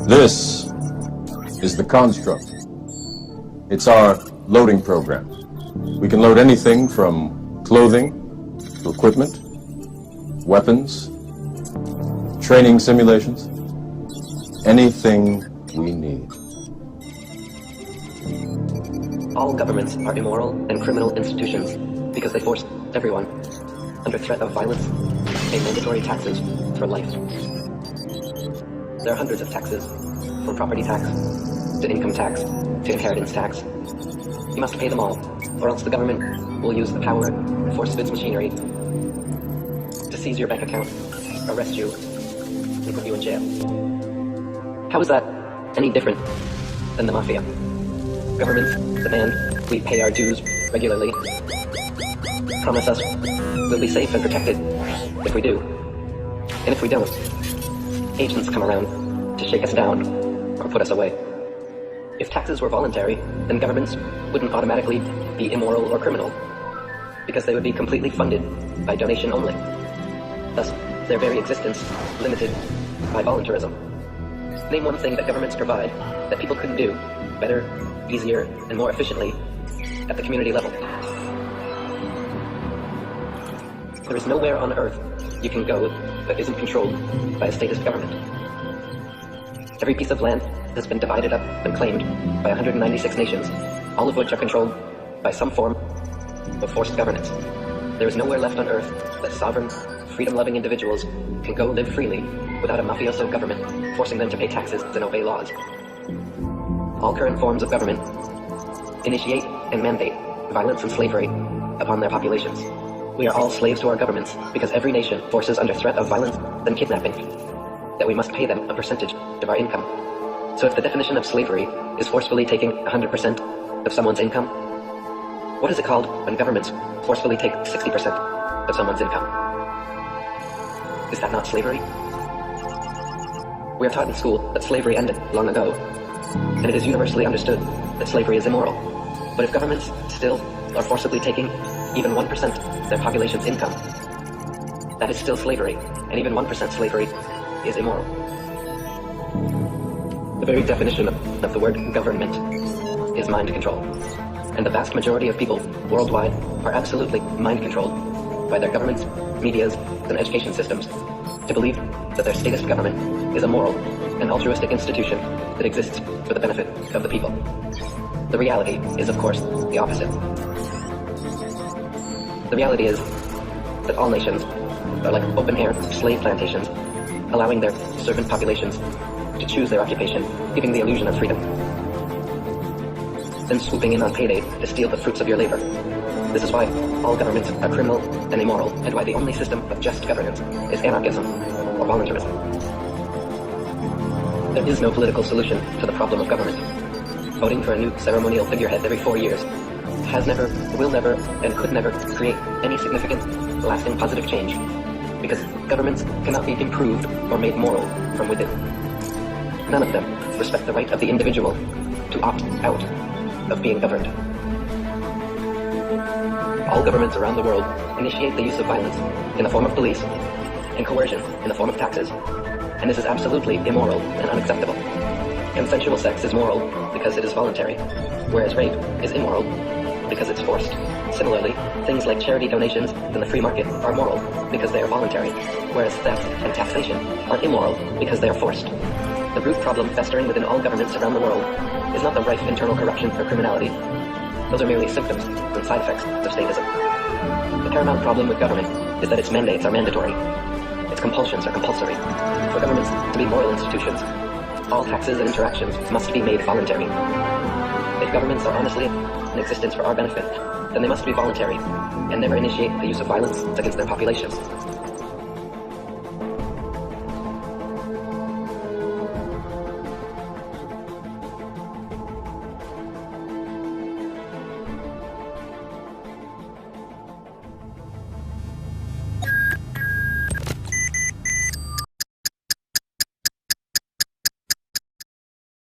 This is the construct. It's our loading program. We can load anything from clothing to equipment, weapons, training simulations, anything we need. All governments are immoral and criminal institutions because they force everyone, under threat of violence, to pay mandatory taxes for life. There are hundreds of taxes, from property tax, to income tax, to inheritance tax. You must pay them all, or else the government will use the power and force of its machinery to seize your bank account, arrest you, and put you in jail. How is that any different than the mafia? Governments demand we pay our dues regularly, promise us we'll be safe and protected if we do, and if we don't, agents come around to shake us down or put us away. If taxes were voluntary, then governments wouldn't automatically be immoral or criminal, because they would be completely funded by donation only. Thus, their very existence limited by voluntarism. Name one thing that governments provide that people couldn't do better, easier, and more efficiently at the community level. There is nowhere on earth you can go that isn't controlled by a statist government. Every piece of land has been divided up and claimed by 196 nations, all of which are controlled by some form of forced governance. There is nowhere left on earth that sovereign, freedom-loving individuals can go live freely without a mafioso government forcing them to pay taxes and obey laws. All current forms of government initiate and mandate violence and slavery upon their populations. We are all slaves to our governments because every nation forces under threat of violence and kidnapping that we must pay them a percentage of our income. So if the definition of slavery is forcefully taking 100% of someone's income, what is it called when governments forcefully take 60% of someone's income? Is that not slavery? We are taught in school that slavery ended long ago, and it is universally understood that slavery is immoral. But if governments still are forcibly taking even 1% of their population's income, that is still slavery, and even 1% slavery is immoral. The very definition of the word government is mind control, and the vast majority of people worldwide are absolutely mind controlled by their governments, medias, and education systems to believe that their statist government is a moral and altruistic institution that exists for the benefit of the people. The reality is, of course, the opposite. The reality is that all nations are like open-air slave plantations, allowing their servant populations to choose their occupation, giving the illusion of freedom, then swooping in on payday to steal the fruits of your labor. This is why all governments are criminal and immoral, and why the only system of just governance is anarchism or voluntarism. There is no political solution to the problem of government. Voting for a new ceremonial figurehead every 4 years has never, will never, and could never create any significant, lasting positive change, because governments cannot be improved or made moral from within. None of them respect the right of the individual to opt out of being governed. All governments around the world initiate the use of violence in the form of police and coercion in the form of taxes, and this is absolutely immoral and unacceptable. Consensual sex is moral because it is voluntary, whereas rape is immoral because it's forced. Similarly, things like charity donations and the free market are moral because they are voluntary, whereas theft and taxation are immoral because they are forced. The root problem festering within all governments around the world is not the rife internal corruption or criminality. Those are merely symptoms and side effects of statism. The paramount problem with government is that its mandates are mandatory. Its compulsions are compulsory. For governments to be moral institutions, all taxes and interactions must be made voluntary. If governments are honestly in existence for our benefit, then they must be voluntary and never initiate the use of violence against their populations.